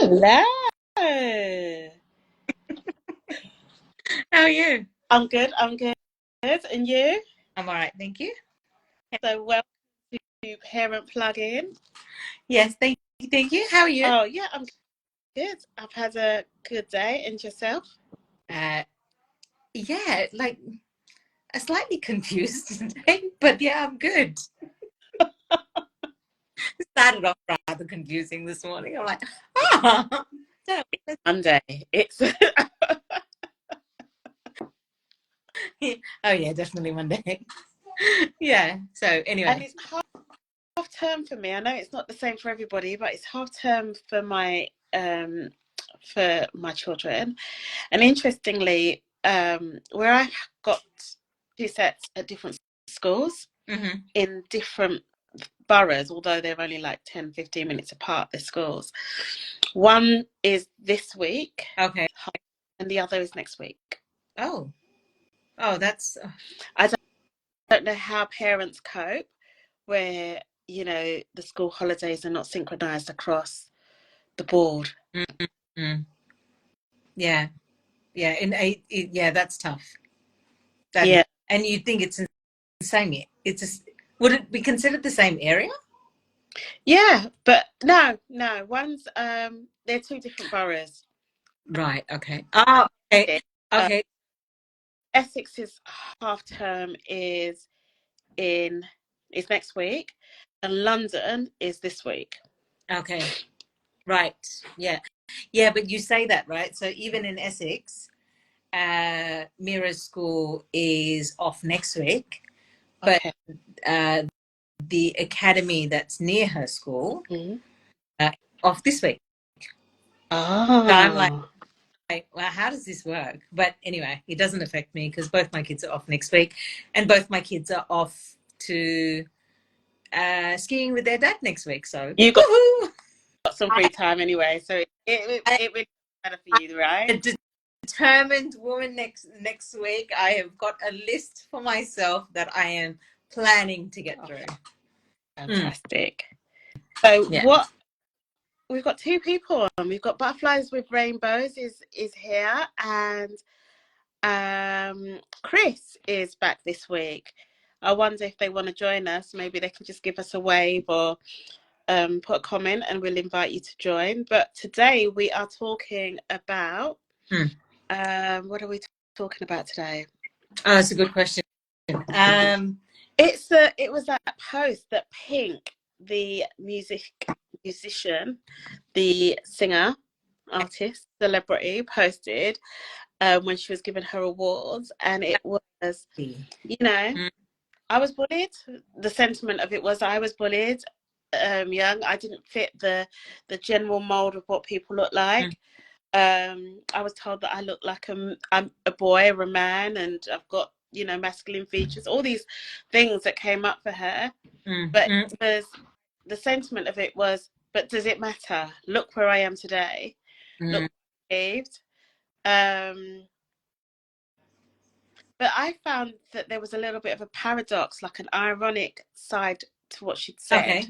Hello. How are you? I'm good. I'm good. And you? I'm all right, thank you. So welcome to Parent Plug-in. Yes, thank you. How are you? Oh yeah, I'm good. I've had a good day. And yourself? Uh, yeah, like a slightly confused today, but yeah, I'm good. Started off rather confusing this morning. I'm like, ah, no, Monday. It's oh yeah, definitely Monday. Yeah. So and anyway, it's half term for me. I know it's not the same for everybody, but it's half term for my children. And interestingly, where I got two sets at different schools in different boroughs, although they're only like 10-15 minutes apart, the schools. One is this week. Okay. And the other is next week. Oh, that's. I don't know how parents cope where, the school holidays are not synchronized across the board. Mm-hmm. Yeah, yeah. Yeah, that's tough. That is, Yeah. and you think it's in the same year? Would it be considered the same area? Yeah, but no. One's they're two different boroughs. Right. Okay. Oh, okay. Uh, Okay. Essex's half term is next week, and London is this week. Okay. Right. Yeah. Yeah, but you say that, right? So even in Essex, Mira's school is off next week, but Okay. the academy that's near her school Mm-hmm. off this week. So I'm like, Oh. well, how does this work? But anyway, it doesn't affect me because both my kids are off next week, and both my kids are off to skiing with their dad next week. So You woohoo! got some free time anyway, so it really matter for you, right? A determined woman next week. I have got a list for myself that I am planning to get through. Fantastic. So Yeah. what we've got two people on. We've got Butterflies with Rainbows is here, and Chris is back this week. I wonder if they want to join us. Maybe they can just give us a wave or put a comment, and we'll invite you to join. But today we are talking about what are we talking about today? Oh, that's a good question. It was that post that Pink, the musician, the singer, artist, celebrity, posted when she was given her awards, and it was, I was bullied. The sentiment of it was I was bullied. Young, I didn't fit the general mold of what people look like. I was told that I look like I'm a boy or a man, and I've got masculine features. All these things that came up for her, but it was the sentiment of it was, but does it matter? Look where I am today. Look what I achieved. But I found that there was a little bit of a paradox, like an ironic side to what she'd said.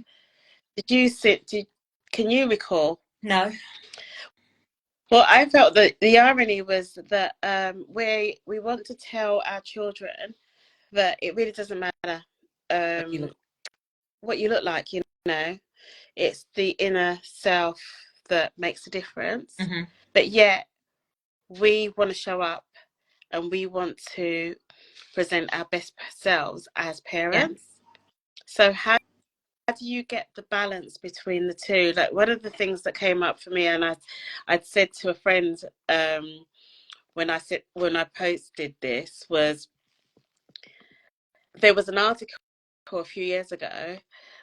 Okay. Can you recall? No. Well, I felt that the irony was that we want to tell our children that it really doesn't matter what you look like, it's the inner self that makes a difference. But yet we want to show up and we want to present our best selves as parents. Yeah. So how do you get the balance between the two? Like, one of the things that came up for me, and I'd said to a friend when I posted this, was there was an article a few years ago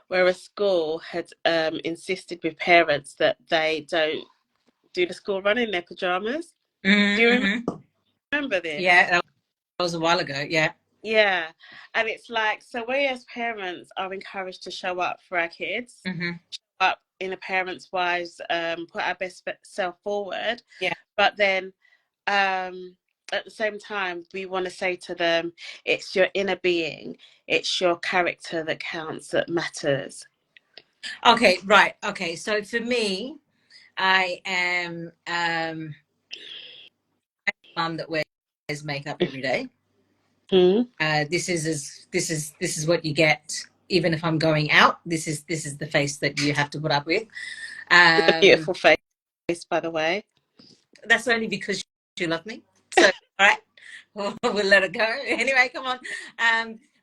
where a school had insisted with parents that they don't do the school run in their pajamas. Do you remember this? Yeah, that was a while ago. Yeah. Yeah. And it's like, so we as parents are encouraged to show up for our kids, show up in appearance wise, put our best self forward. Yeah. But then at the same time, we want to say to them, it's your inner being, it's your character that counts, that matters. Okay, right. Okay, so for me, I am mum that wears makeup every day. This is what you get. Even if I'm going out, this is the face that you have to put up with. It's a beautiful face, by the way. That's only because you love me. So, all right, we'll let it go. Anyway, come on.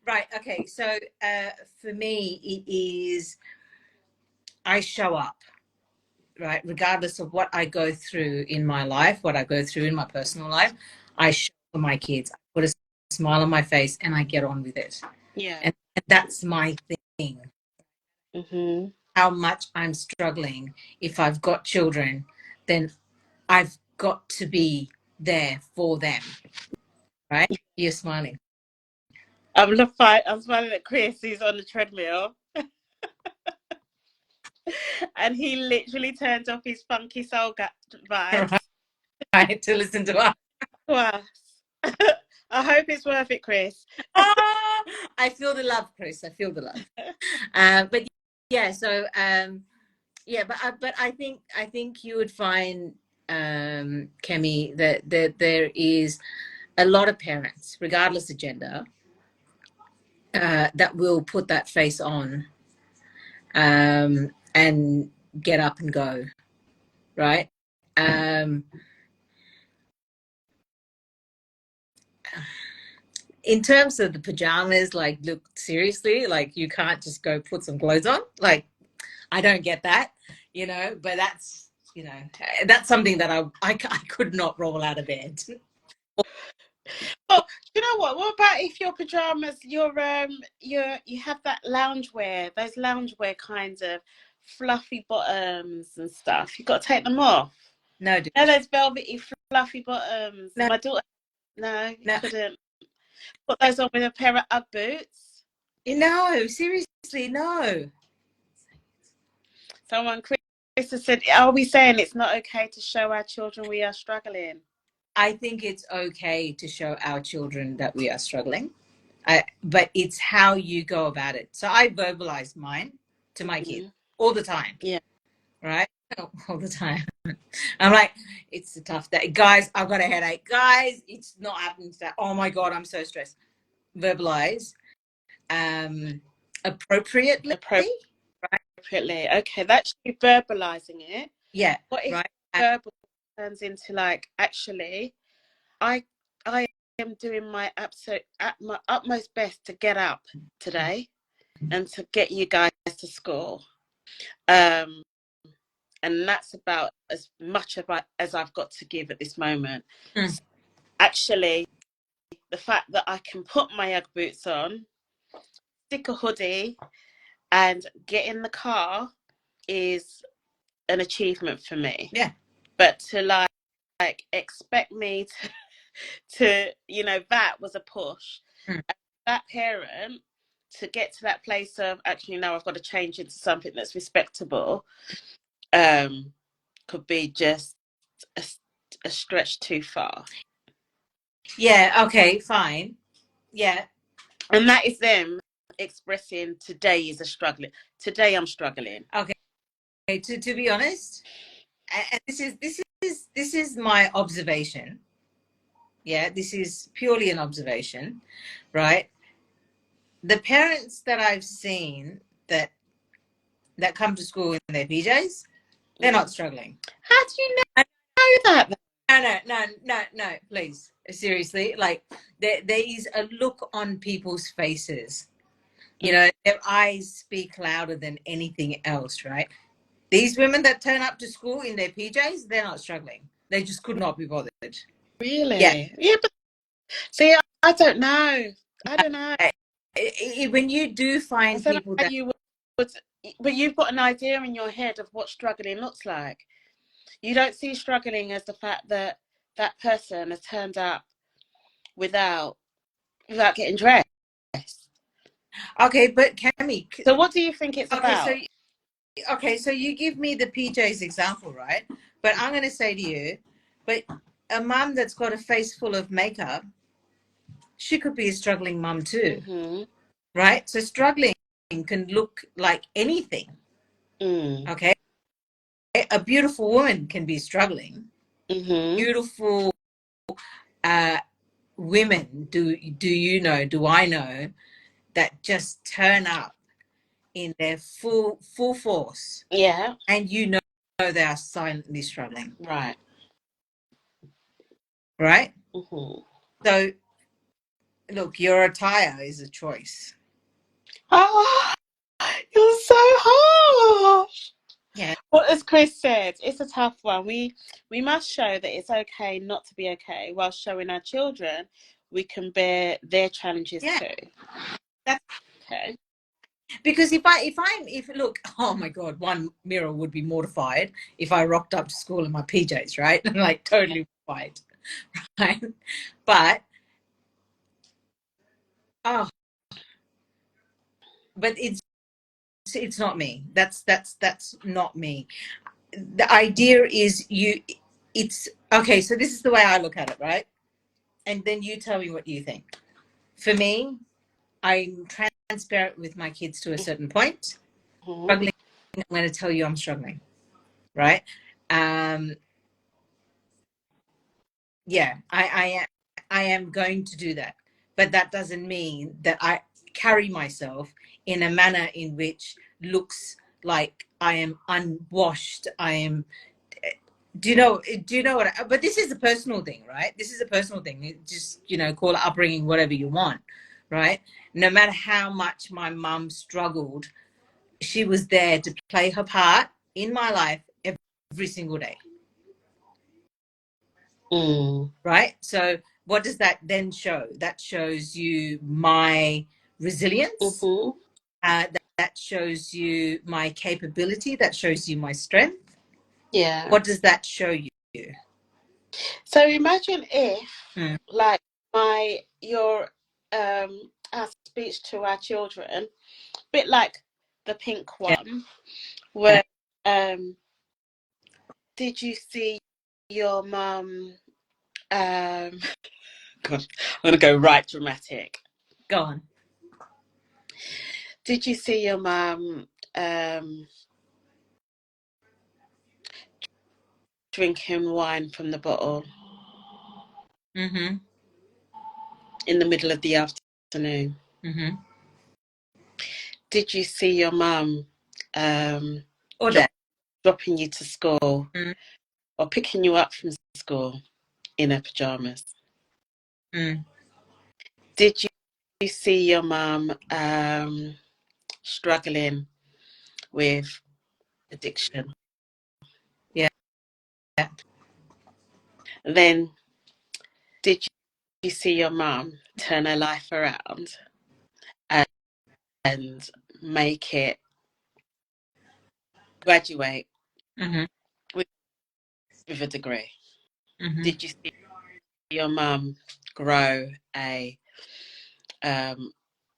Right, okay. So, for me, it is I show up, right, regardless of what I go through in my life, what I go through in my personal life. I show for my kids. I put a smile on my face, and I get on with it. Yeah, and that's my thing. mm-hmm. How much I'm struggling. If I've got children, then I've got to be there for them, right? You're smiling. I'm smiling at Chris, who's on the treadmill. And he literally turned off his funky soul vibes. Right, to listen to us. Wow. I hope it's worth it, Chris. I feel the love, Chris. I feel the love. But yeah, so yeah, but I think you would find, Kemi, that there is a lot of parents, regardless of gender, that will put that face on, and get up and go, right? In terms of the pajamas, like, look, seriously, like, you can't just go put some clothes on. Like, I don't get that, but that's something that I could not roll out of bed. Well, you know what? What about if your pajamas, you have that loungewear, those loungewear kinds of fluffy bottoms and stuff. You got to take them off. No, dude. No, those velvety fluffy bottoms. No. My daughter, no, couldn't put those on with a pair of Ugg boots. No, seriously, no. Someone, Chris has said, are we saying it's not okay to show our children we are struggling? I think it's okay to show our children that we are struggling, but it's how you go about it. So I verbalize mine to my kids all the time. Yeah. Right? All the time. I'm like, it's a tough day. Guys, I've got a headache. Guys, it's not happening today. Oh my God, I'm so stressed. Verbalize. Appropriately. Appropriately. Okay, that's you verbalizing it. Yeah. What if right? verbal turns into like, actually, I am doing my utmost best to get up today and to get you guys to school. And that's about as much as I've got to give at this moment. So actually, the fact that I can put my Ugg boots on, stick a hoodie, and get in the car is an achievement for me. Yeah. But to like expect me to that was a push. That parent to get to that place of actually now I've got to change into something that's respectable, could be just a stretch too far. Yeah, okay, fine. Yeah. And that is them expressing today is a struggling. Today I'm struggling. Okay. To be honest, and this is my observation. Yeah, this is purely an observation, right? The parents that I've seen that come to school in their PJs, they're not struggling. How do you know that? No, please. Seriously, like there is a look on people's faces. Their eyes speak louder than anything else, right? These women that turn up to school in their PJs, they're not struggling. They just could not be bothered. Really? Yeah, but see, I don't know. I don't know. When you do find people that you would, but you've got an idea in your head of what struggling looks like. You don't see struggling as the fact that that person has turned up without getting dressed. Okay, but Kemi, so what do you think it's about? So you give me the PJs example, right? But I'm going to say to you, but a mum that's got a face full of makeup, she could be a struggling mum too, right? So struggling can look like anything. Okay, a beautiful woman can be struggling. Beautiful women, do I know, that just turn up in their full force. Yeah. And you know they are silently struggling. Right. Right? So, look, your attire is a choice. Oh, you're so harsh. Yeah. What as Chris said, it's a tough one. We must show that it's okay not to be okay, while showing our children we can bear their challenges too. That's okay. Because if look, oh my God, one mirror would be mortified if I rocked up to school in my PJs, right? Like totally mortified, right? But but it's not me. That's not me. The idea is it's okay. So this is the way I look at it, right? And then you tell me what you think. For me, I'm transparent with my kids to a certain point. Struggling, I'm going to tell you I'm struggling, right? Yeah, I am going to do that, but that doesn't mean that I carry myself in a manner in which looks like I am unwashed. I am. Do you know? What? But this is a personal thing, right? This is a personal thing. You just call it upbringing, whatever you want, right? No matter how much my mum struggled, she was there to play her part in my life every single day. Right? So what does that then show? That shows you my resilience. That shows you my capability. That shows you my strength. Yeah. What does that show you? So imagine if, like, our speech to our children, a bit like the pink one, where did you see your mum? God, I'm gonna go right dramatic. Go on. Did you see your mum drinking wine from the bottle in the middle of the afternoon? Did you see your mum dropping you to school or picking you up from school in her pajamas? Did you see your mum struggling with addiction? Yeah. Then did you see your mum turn her life around and make it graduate with a degree? Did you see your mum grow a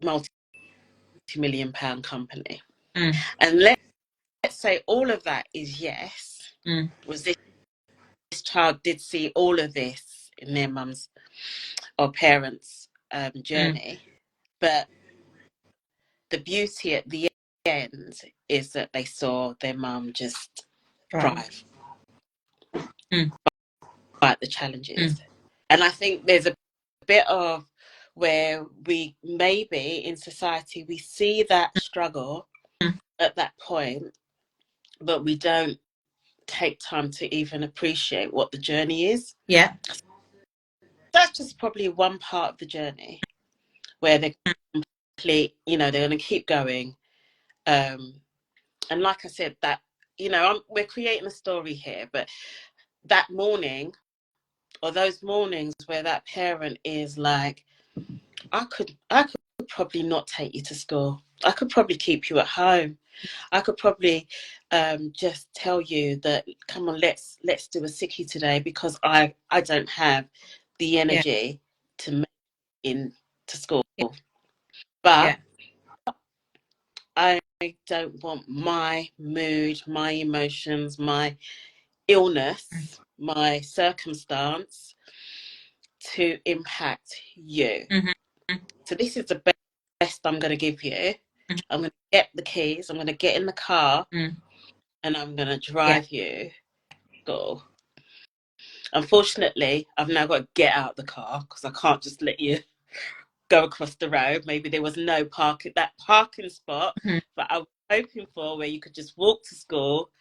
multi-million-pound company? And let's say all of that is yes. Was this child did see all of this in their mum's or parents' journey, but the beauty at the end is that they saw their mum just thrive by the challenges. And I think there's a bit of where we maybe in society we see that struggle at that point, but we don't take time to even appreciate what the journey is. Yeah. That's just probably one part of the journey where they're complete, they're going to keep going. And like I said, that, we're creating a story here, but that morning or those mornings where that parent is like, I could probably not take you to school. I could probably keep you at home. I could probably just tell you that, come on, let's do a sickie today because I don't have the energy to make it to school. But I don't want my mood, my emotions, my illness, my circumstance to impact you. So this is the best I'm going to give you. I'm going to get the keys. I'm going to get in the car. and I'm going to drive you to school. Unfortunately, I've now got to get out the car because I can't just let you go across the road. Maybe there was no that parking spot that I was hoping for where you could just walk to school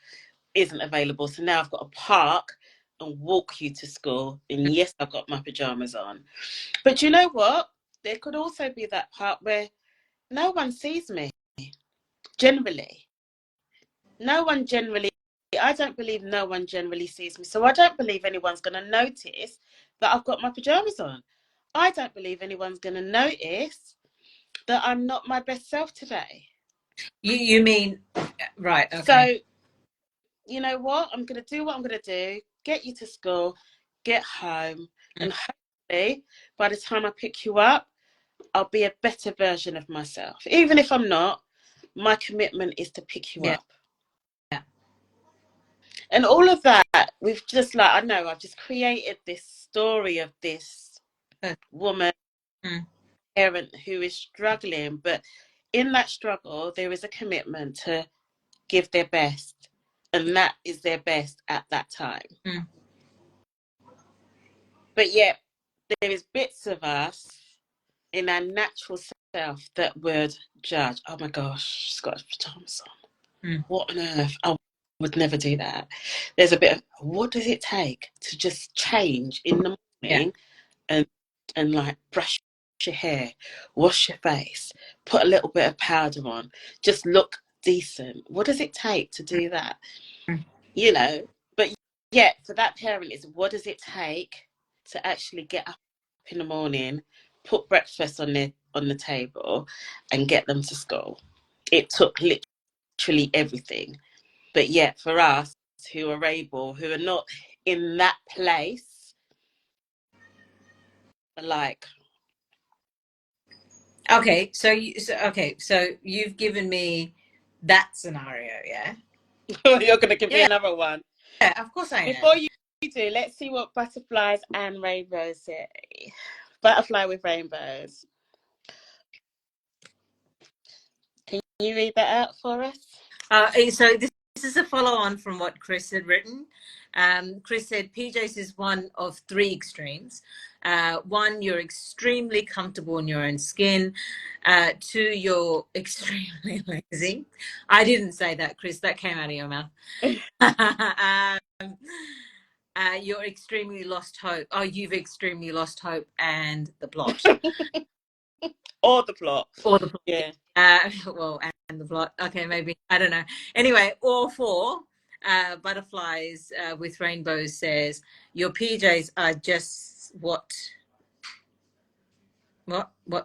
isn't available. So now I've got to park and walk you to school. And yes, I've got my pajamas on. But you know what? There could also be that part where no one sees me. Generally. I don't believe no one generally sees me. So I don't believe anyone's going to notice that I've got my pajamas on. I don't believe anyone's going to notice that I'm not my best self today. You mean, right, okay. So, you know what? I'm going to do what I'm going to do, get you to school, get home, and hopefully by the time I pick you up, I'll be a better version of myself. Even if I'm not, my commitment is to pick you up. Yeah. And all of that, we've just I've just created this story of this woman, parent who is struggling, but in that struggle, there is a commitment to give their best, and that is their best at that time. But yet, there is bits of us in our natural self that would judge. Oh my gosh, she's got her pajamas on. What on earth? I would never do that. There's a bit of, what does it take to just change in the morning and like brush your hair, wash your face, put a little bit of powder on, just look decent? What does it take to do that? You know, but yet for that parent is, what does it take to actually get up in the morning, put breakfast on the table and get them to school? It took literally everything. But yet for us who are not in that place, like, okay, so you've given me that scenario, yeah? You're going to give me another one. Yeah, of course I am. Before you do, let's see what butterflies and rainbows say. Butterfly with rainbows. Can you read that out for us? So this is a follow-on from what Chris had written. Chris said PJs is one of three extremes. One, you're extremely comfortable in your own skin. Two, you're extremely lazy. I didn't say that, Chris. That came out of your mouth. You're extremely lost hope. Oh, you've extremely lost hope, and the plot. Or the plot. Or the plot. Yeah. Well, and the plot. Okay, maybe. I don't know. Anyway, all four. Butterflies with rainbows says your PJs are just what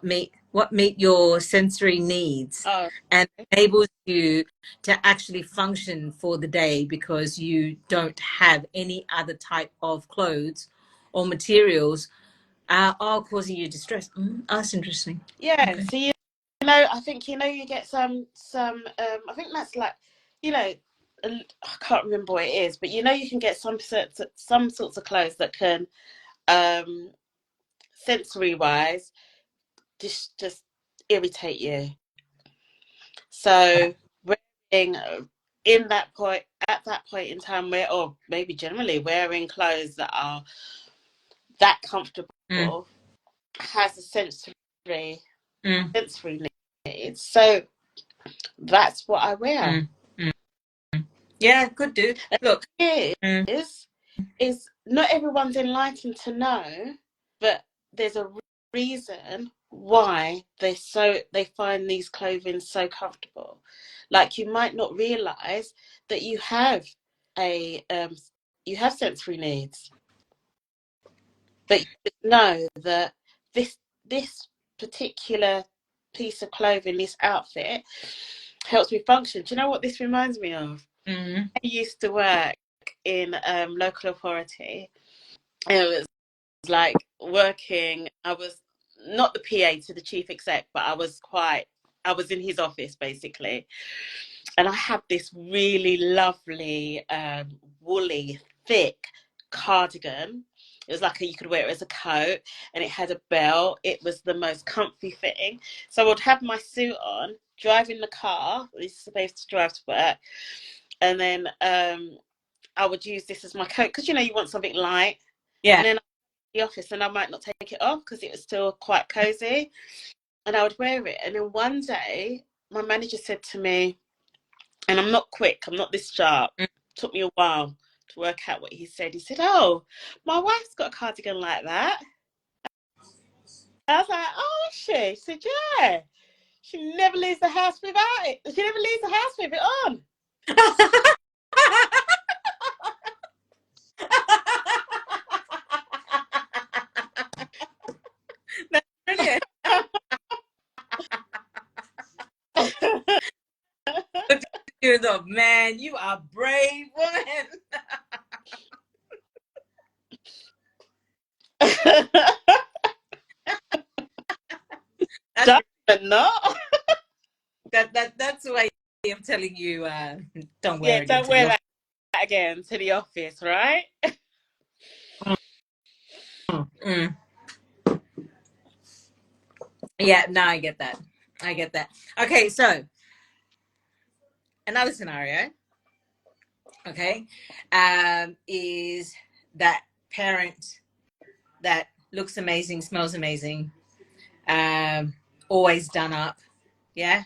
meet your sensory needs and enables you to actually function for the day because you don't have any other type of clothes or materials are causing you distress. That's interesting. Yeah. Okay. So you know, I think you get some. I think that's like, I can't remember what it is, but you can get some sorts of clothes that can, sensory wise, just irritate you. So wearing at that point in time, or maybe generally wearing clothes that are that comfortable has a sensory needs. So that's what I wear. Yeah, good dude. Look, is not everyone's enlightened to know, but there's a reason why they find these clothing so comfortable. Like, you might not realize that you have sensory needs, but you know that this particular piece of clothing, this outfit, helps me function. Do you know what this reminds me of? I used to work in local authority. It was like working. I was not the PA to the chief exec, but I was in his office basically, and I had this really lovely woolly thick cardigan. It was like you could wear it as a coat, and it had a belt. It was the most comfy fitting. So I would have my suit on, drive in the car. We used to drive to work, and then I would use this as my coat because you want something light. Yeah. And then the office, and I might not take it off because it was still quite cozy, and I would wear it. And then one day my manager said to me, and I'm not quick, I'm not this sharp, took me a while to work out what he said. He said, "Oh, my wife's got a cardigan like that." I was like, "Oh, is she?" He said, "Yeah, she never leaves the house without it. She never leaves the house with it on." That's brilliant. You're the man. You are a brave woman. But not. That's the way I'm telling you. Don't wear Yeah, it don't into the wear office. that again to the office, right? Mm. Yeah, no, I get that. I get that. Okay, so another scenario, okay, is that parent that looks amazing, smells amazing, always done up, yeah,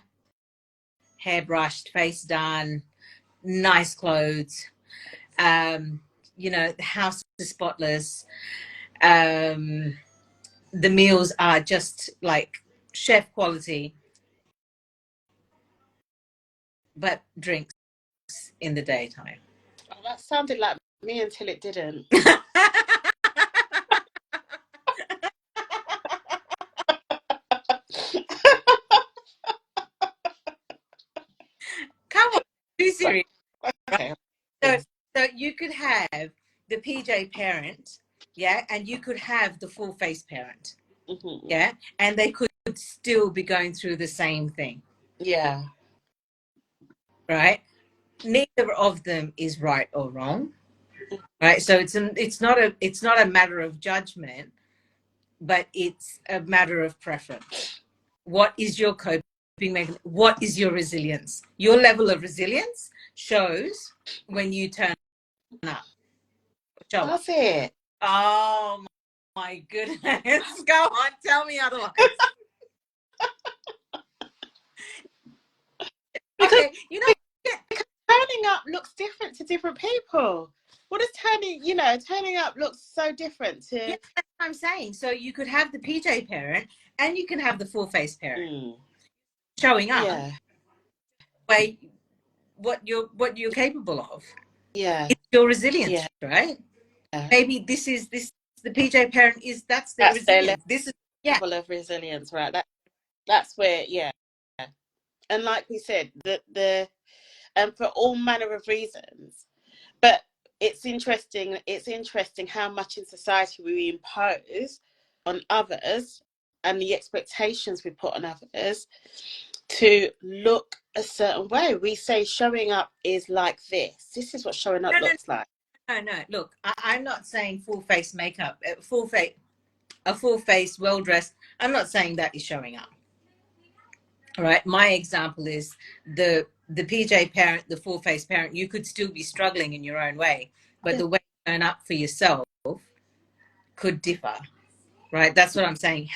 hair brushed, face done, nice clothes, the house is spotless, the meals are just like chef quality, but drinks in the daytime. Oh, that sounded like me until it didn't. Come on, be serious. Okay. So, so you could have the PJ parent, yeah, and you could have the full face parent, Mm-hmm. yeah, and they could still be going through the same thing, Yeah. right? Neither of them is right or wrong, right? So it's not a matter of judgment, but it's a matter of preference. What is your coping mechanism? What is your resilience? Your level of resilience shows when you turn up. Show up. Does it? Oh my goodness. Go on, tell me otherwise. Because Okay, turning up looks different to different people. What does turning up looks so different to. yeah, that's what I'm saying. So you could have the PJ parent and you can have the full face parent showing up Yeah. by what you're capable of. Yeah. It's your resilience, Yeah. right? Maybe this the PJ parent is that's their That's their resilience. This is level of resilience, right? That's where, yeah. And like we said, the and for all manner of reasons. But it's interesting how much in society we impose on others and the expectations we put on others to look a certain way. We say showing up is like this. This is what showing up looks like. no. Look, I'm not saying full face makeup, a full face, well dressed. I'm not saying that is showing up. All right. My example is the PJ parent, the full face parent. You could still be struggling in your own way, but the way you turn up for yourself could differ. Right. That's what I'm saying.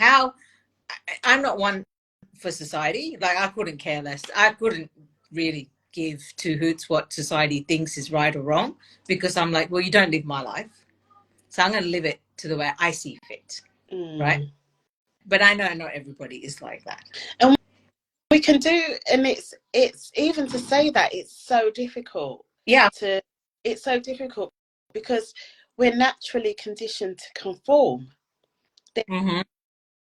I'm not one for society. Like I couldn't care less. I couldn't really give two hoots what society thinks is right or wrong because I'm like, well, you don't live my life. So I'm going to live it to the way I see fit. Right. But I know not everybody is like that. And we can do, and it's even to say that it's so difficult. Yeah. It's so difficult because we're naturally conditioned to conform. Mm-hmm.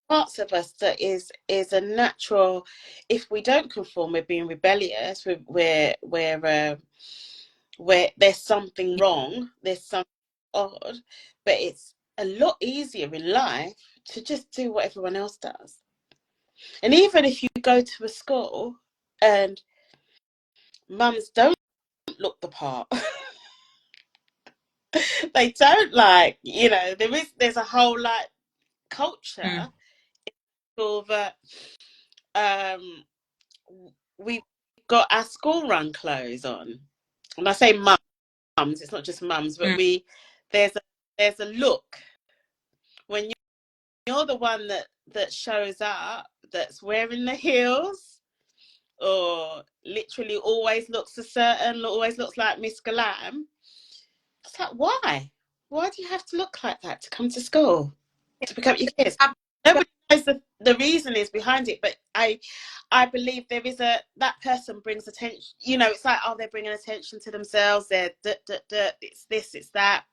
Parts of us that is a natural. If we don't conform, we're being rebellious. Where there's something wrong, there's something odd, but it's a lot easier in life to just do what everyone else does. And even if you go to a school and mums don't look the part, they don't there's a whole like culture in school that we've got our school run clothes on, and I say mums, it's not just mums, but there's a look when you're the one that shows up, that's wearing the heels, or literally always looks always looks like Miss Glam. It's like, why? Why do you have to look like that to come to school, to pick up your kids? Nobody knows the reason is behind it, but I believe there is that person brings attention. You know, it's like, oh, they're bringing attention to themselves. They're it's this, it's that.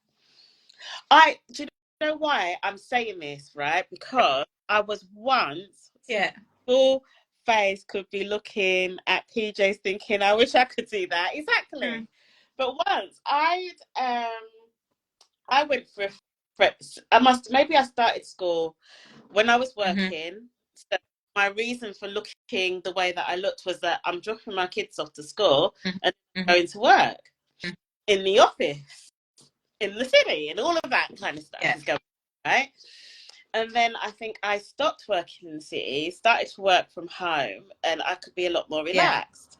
Do you know why I'm saying this, right? Because I was once, full face, could be looking at PJs thinking, I wish I could do that. Exactly. But once I went for maybe I started school when I was working. So my reason for looking the way that I looked was that I'm dropping my kids off to school and going to work in the office, in the city, and all of that kind of stuff is going on, right? And then I think I stopped working in the city, started to work from home, and I could be a lot more relaxed.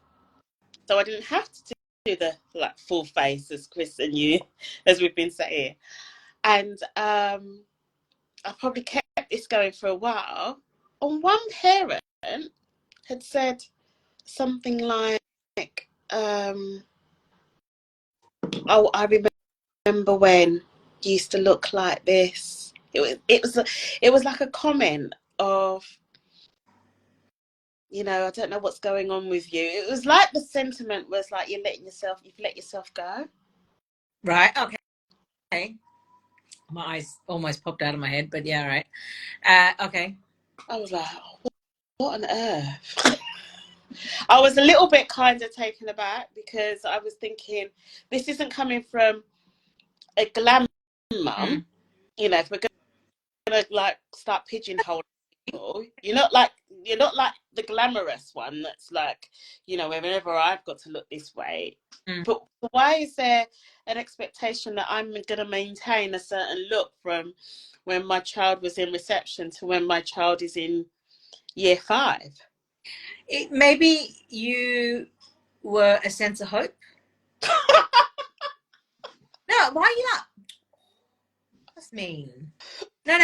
So I didn't have to do the like full face, as Chris and you, as we've been saying. And I probably kept this going for a while. And one parent had said something like, oh, I remember when you used to look like this. It was like a comment of, you know, I don't know what's going on with you. It was like the sentiment was like you've let yourself go. Right. Okay. My eyes almost popped out of my head, but yeah, right. Okay. I was like, what on earth? I was a little bit kind of taken aback because I was thinking, this isn't coming from a glam mum. You know, if we're gonna like start pigeonholing people, you're not like the glamorous one that's like, you know, whenever I've got to look this way. But why is there an expectation that I'm gonna maintain a certain look from when my child was in reception to when my child is in year 5? Maybe you were a sense of hope. No, why are you not? That's mean. No.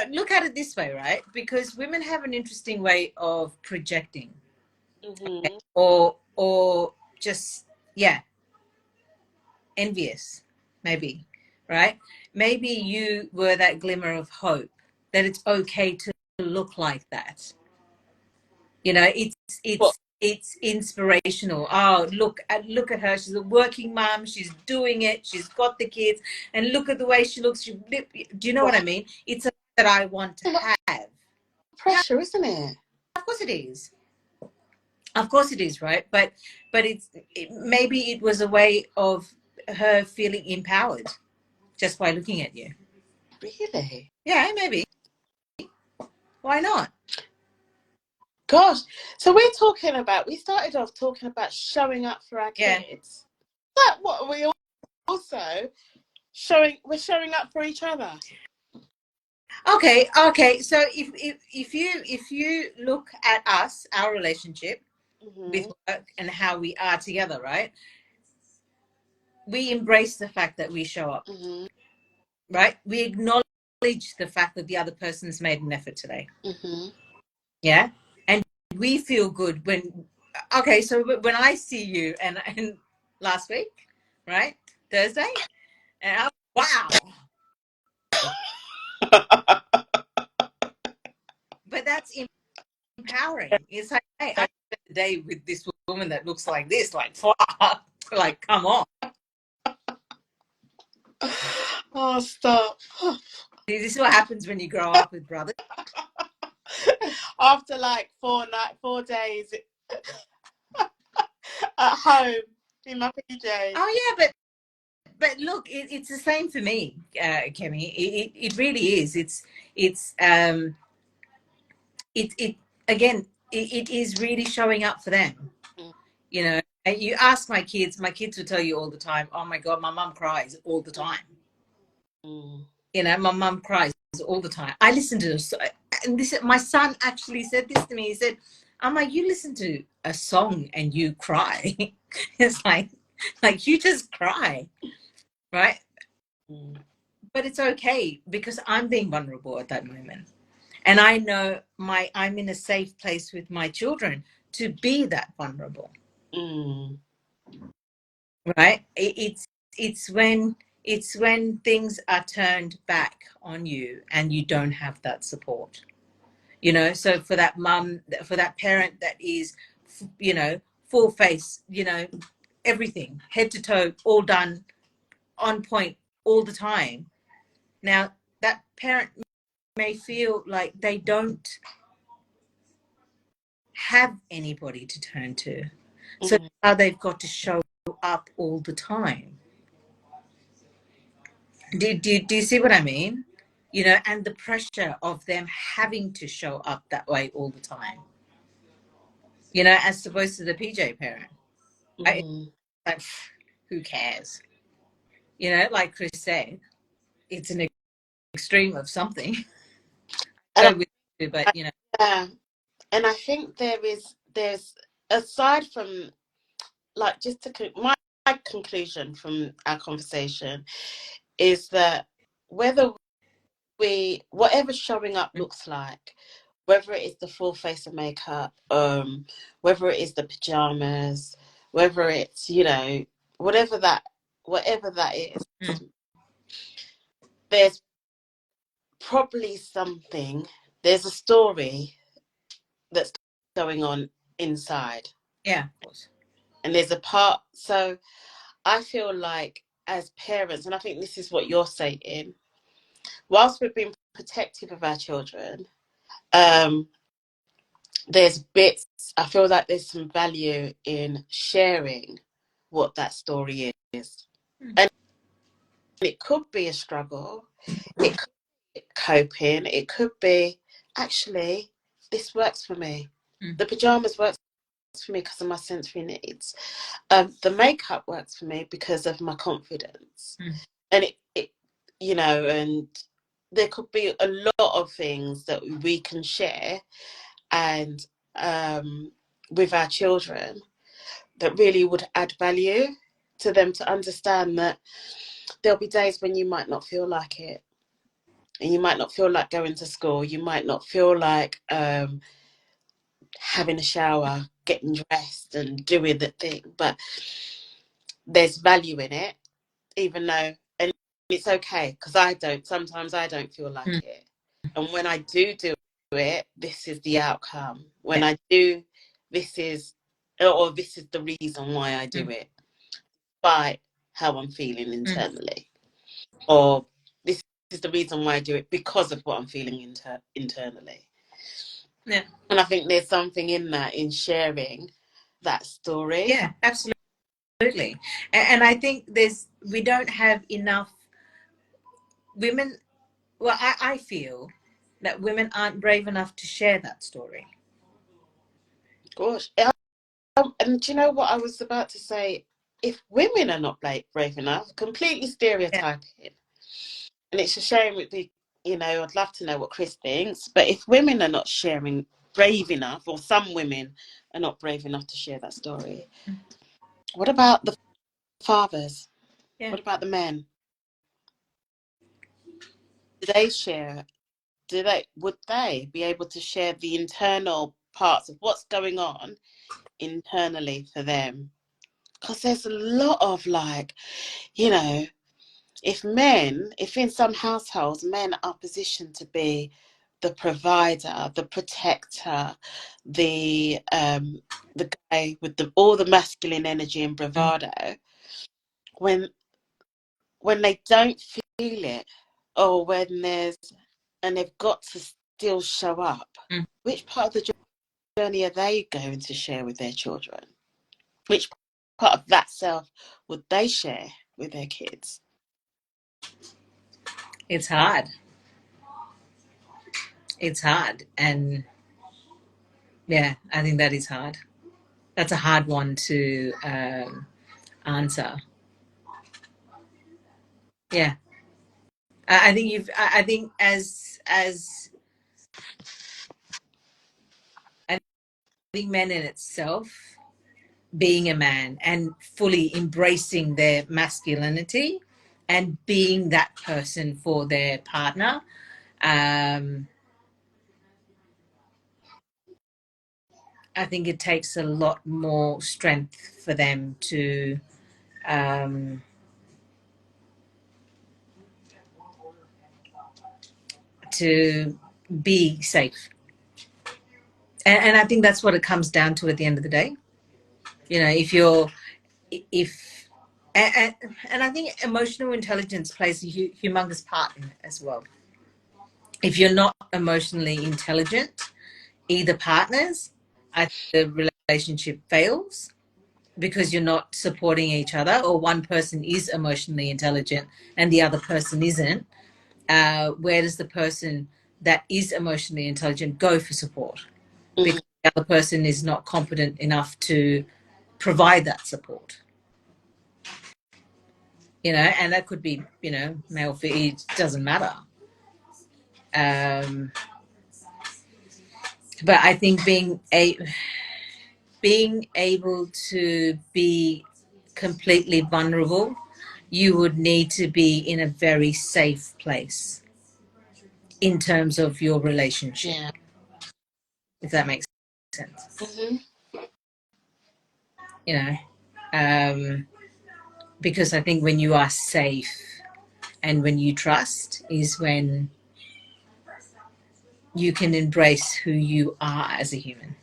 Look at it this way, right? Because women have an interesting way of projecting, or just envious, maybe, right? Maybe you were that glimmer of hope that it's okay to look like that. You know, it's inspirational. Oh, look at her. She's a working mom. She's doing it. She's got the kids, and look at the way she looks. Do you know what I mean? It's that I want to have. Pressure, isn't it? Of course it is. Of course it is, right? But maybe it was a way of her feeling empowered just by looking at you. Really? Yeah, maybe. Why not? Gosh. So we started off talking about showing up for our kids. But what are we also we're showing up for each other? Okay. So if you look at us, our relationship with work and how we are together, right? We embrace the fact that we show up, right? We acknowledge the fact that the other person's made an effort today. Yeah, and we feel good when. Okay, so when I see you and last week, right, Thursday, and I'm, wow. But that's empowering. It's like, hey, I spent the day with this woman that looks like this, like come on. Oh, stop. This is what happens when you grow up with brothers. After like 4 days at home in my PJs. Oh yeah, but look, it's the same for me, Kemi. It really is. It again, it is really showing up for them. You know, and you ask my kids will tell you all the time, oh my God, my mum cries all the time. You know, my mum cries all the time. I listen to this, and my son actually said this to me. He said, "Amma, you listen to a song and you cry." It's like, Like, you just cry, right? Mm. But it's okay because I'm being vulnerable at that moment. And I know I'm in a safe place with my children to be that vulnerable. Mm. Right? It's when things are turned back on you and you don't have that support. So for that mum, for that parent that is, full face, everything, head to toe, all done, on point all the time. Now, that parent may feel like they don't have anybody to turn to. So Mm. now they've got to show up all the time. Do you see what I mean? And the pressure of them having to show up that way all the time, as opposed to the PJ parent. Right? Mm. Like, who cares? Like Chris said, it's an extreme of something. And Go with you, but yeah, and I think there's aside from, like, just to my conclusion from our conversation is that whether whatever showing up looks like, whether it is the full face of makeup, whether it is the pajamas, whether it's, whatever that is, there's probably something, there's a story that's going on inside. yeah, of course. And there's a part, so I feel like as parents, and I think this is what you're saying, whilst we're being protective of our children, there's bits, I feel like there's some value in sharing what that story is. And it could be a struggle, it could be coping, it could be, actually, this works for me. The pajamas works for me because of my sensory needs. The makeup works for me because of my confidence. And and there could be a lot of things that we can share and with our children that really would add value to them, to understand that there'll be days when you might not feel like it, and you might not feel like going to school, you might not feel like having a shower, getting dressed and doing the thing, but there's value in it, even though, and it's okay, because sometimes I don't feel like it, and when I do it, this is the outcome. When I do, this is the reason why I do it, by how I'm feeling internally, or this is the reason why I do it, because of what I'm feeling internally. Yeah. And I think there's something in that, in sharing that story. Yeah, absolutely. And I think we don't have enough women. Well, I feel that women aren't brave enough to share that story. Gosh. And do you know what I was about to say? If women are not brave enough, completely stereotyping. Yeah. And it's a shame I'd love to know what Chris thinks, but if women are not sharing, brave enough, or some women are not brave enough to share that story, what about the fathers? Yeah. What about the men? Do they share? Would they be able to share the internal parts of what's going on internally for them? Because there's a lot of, if in some households men are positioned to be the provider, the protector, the guy with all the masculine energy and bravado, when they don't feel it, or when they've got to still show up, which part of the journey are they going to share with their children? Which part of that self would they share with their kids? It's hard. It's hard. And yeah, I think that is hard. That's a hard one to answer. Yeah. I think I think men in itself, being a man and fully embracing their masculinity and being that person for their partner. I think it takes a lot more strength for them to be safe. And I think that's what it comes down to at the end of the day. You know, if and I think emotional intelligence plays a humongous part in it as well. If you're not emotionally intelligent, either partners, I think the relationship fails because you're not supporting each other, or one person is emotionally intelligent and the other person isn't. Where does the person that is emotionally intelligent go for support? Because the other person is not competent enough to provide that support. You know, and that could be, you know, male, female, it doesn't matter. But I think being able to be completely vulnerable, you would need to be in a very safe place in terms of your relationship. Yeah. If that makes sense. Mm-hmm. You know, because I think when you are safe and when you trust is when you can embrace who you are as a human.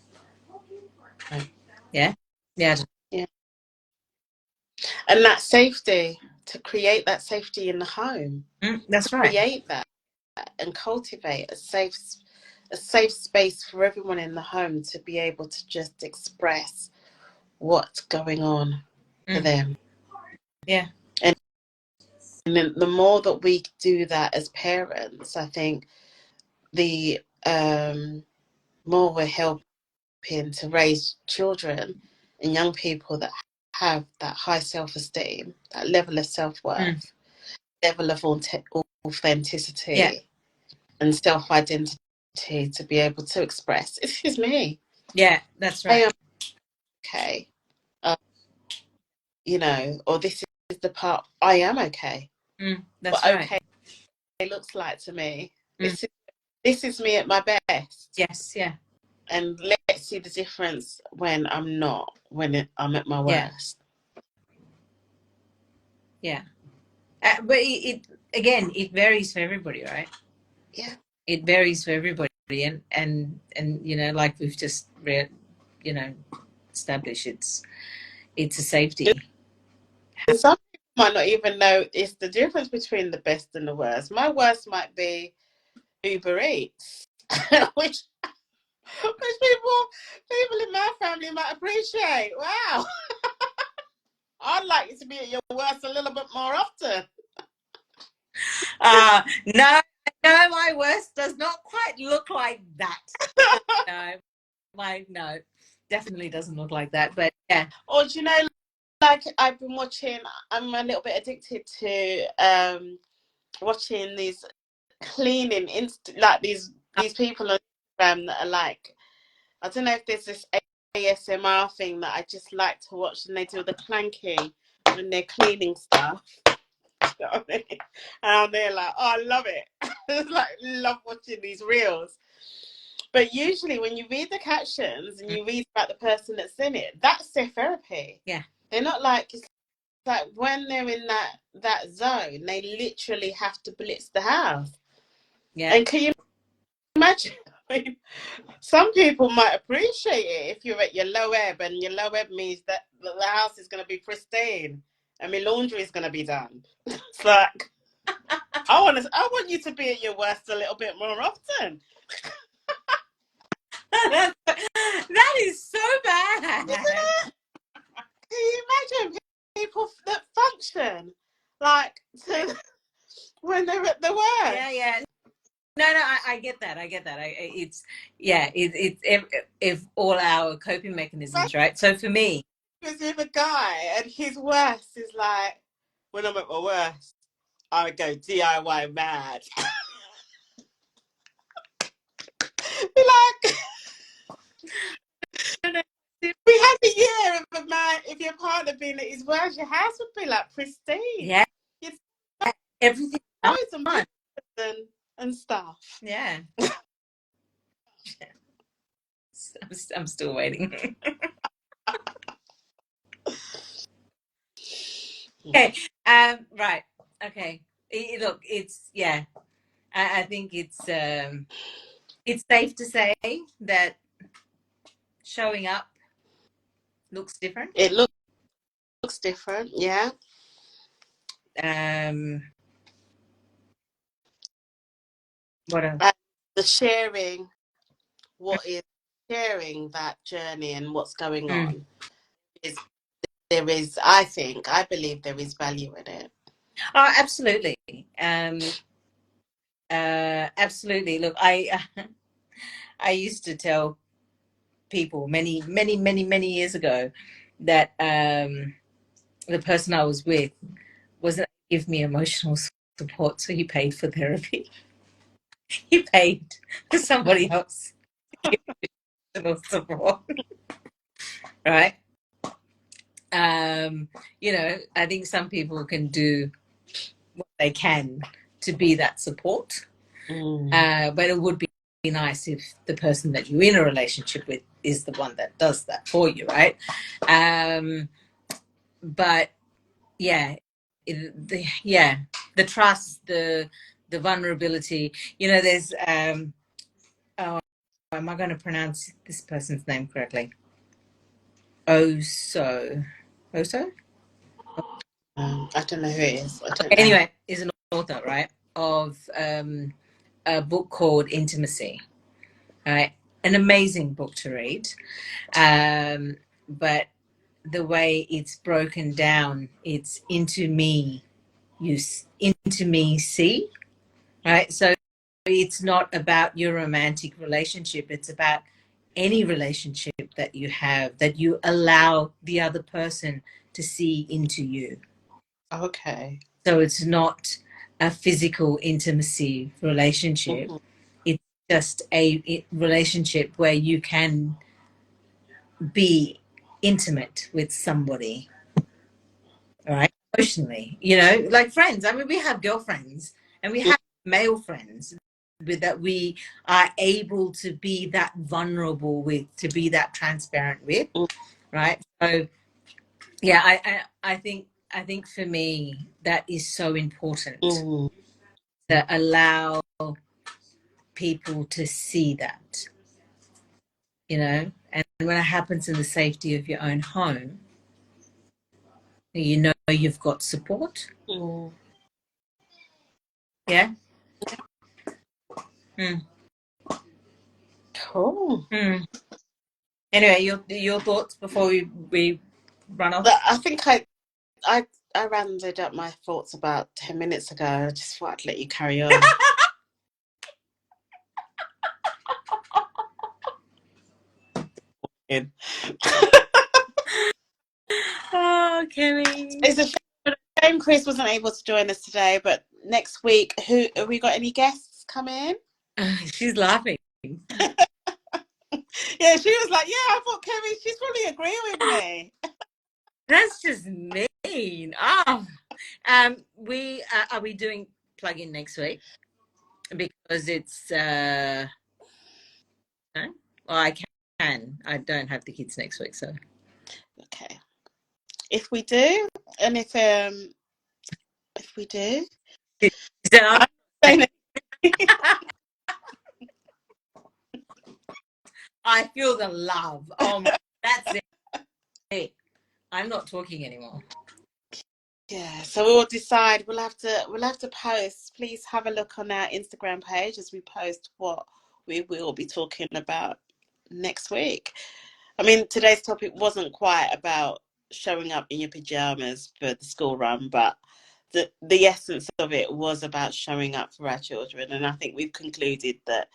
Yeah. Yeah. Yeah. And that safety, to create that safety in the home. That's to right. Create that and cultivate a safe space for everyone in the home to be able to just express what's going on for them. Yeah. And then the more that we do that as parents, I think the more we're helping to raise children and young people that have that high self-esteem, that level of self-worth, level of authenticity, and self-identity to be able to express, this is me. Yeah, that's right. I am okay. You know, or this is the part I am okay. That's what right. Okay looks like to me. This is me at my best. Yes, yeah. And let's see the difference when I'm not, when I'm at my worst. Yeah. But it again, it varies for everybody, right? Yeah. It varies for everybody, and you know, like we've just read, you know, established, it's a safety. And some people might not even know it's the difference between the best and the worst. My worst might be Uber Eats, which people in my family might appreciate. Wow. I'd like you to be at your worst a little bit more often. No, my worst does not quite look like that. No, definitely doesn't look like that. But yeah. Or do you know, like I've been watching, I'm a little bit addicted to watching these cleaning like these people on Instagram that are like, I don't know if there's this ASMR thing that I just like to watch, and they do the clanking when they're cleaning stuff. You know what I mean? And they're like, oh, I love it. It's like, love watching these reels. But usually when you read the captions and you read about the person that's in it, that's their therapy. Yeah. They're not like, it's like when they're in that zone, they literally have to blitz the house. Yeah. And can you imagine? I mean, some people might appreciate it if you're at your low ebb, and your low ebb means that the house is going to be pristine and my laundry is going to be done. It's like, I want you to be at your worst a little bit more often. That is so bad. Isn't it? Can you imagine people that function like when they're at the worst? Yeah. No, I get that. It's if all our coping mechanisms, right? So for me, because if a guy and his worst is like, when I'm at my worst, I would go DIY mad. Be like, We had a year of a man, if your partner being at his worst, your house would be like pristine. Yeah. You'd Everything clothes and and stuff. Yeah. I'm still waiting. Okay. Right. Okay. Look, it's I think it's safe to say that showing up looks different. It looks different, yeah. What else? The sharing, sharing that journey and what's going on is I believe there is value in it. Oh, absolutely. Absolutely. Look, I used to tell people many years ago that the person I was with wasn't give me emotional support, so he paid for therapy. He paid for somebody else to give emotional support, right? I think some people can do what they can to be that support, but it would be nice if the person that you're in a relationship with is the one that does that for you, right? But yeah, the trust, the vulnerability. There's oh, am I going to pronounce this person's name correctly? Oso. I don't know who it is. Anyway, is an author, right, of a book called Intimacy. Right, an amazing book to read, but the way it's broken down, it's into me, into me, see, right? So it's not about your romantic relationship. It's about any relationship that you have, that you allow the other person to see into you. Okay. So it's not a physical intimacy relationship. It's just a relationship where you can be intimate with somebody, all right, emotionally, like friends. I mean, we have girlfriends and we have male friends that we are able to be that vulnerable with, to be that transparent with, right? So yeah, I think for me that is so important to allow people to see that, and when it happens in the safety of your own home, you've got support. Yeah. Cool. Anyway, your thoughts before we run off? I think I rounded up my thoughts about 10 minutes ago. I just thought I'd let you carry on. Oh, Kimmy. It's a shame Chris wasn't able to join us today, but next week, have we got any guests coming? She's laughing. Yeah, she was like, yeah, I thought Kimmy, she's probably agreeing with me. That's just mean. Oh, we are we doing plug-in next week? Because it's no? Well, I can. I don't have the kids next week, so Okay. If we do, and if we do, so I feel the love. That's it. I'm not talking anymore. Yeah, so we'll decide. We'll have to post. Please have a look on our Instagram page as we post what we will be talking about next week. I mean, today's topic wasn't quite about showing up in your pajamas for the school run, but the essence of it was about showing up for our children. And I think we've concluded that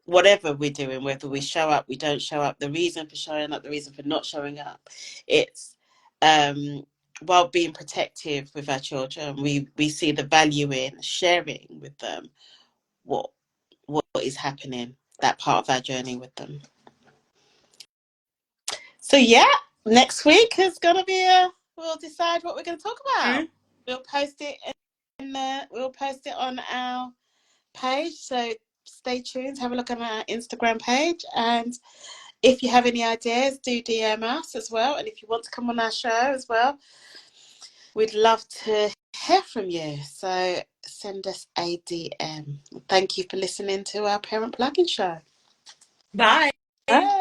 whatever we're doing, whether we show up, we don't show up, the reason for showing up, the reason for not showing up, it's while being protective with our children, we see the value in sharing with them what is happening, that part of our journey with them. So yeah, next week is gonna be we'll decide what we're gonna talk about. We'll post it we'll post it on our page. So stay tuned, have a look on our Instagram page, and if you have any ideas, do DM us as well. And if you want to come on our show as well, we'd love to hear from you. So send us a DM. Thank you for listening to our Parent Plugin Show. Bye. Bye.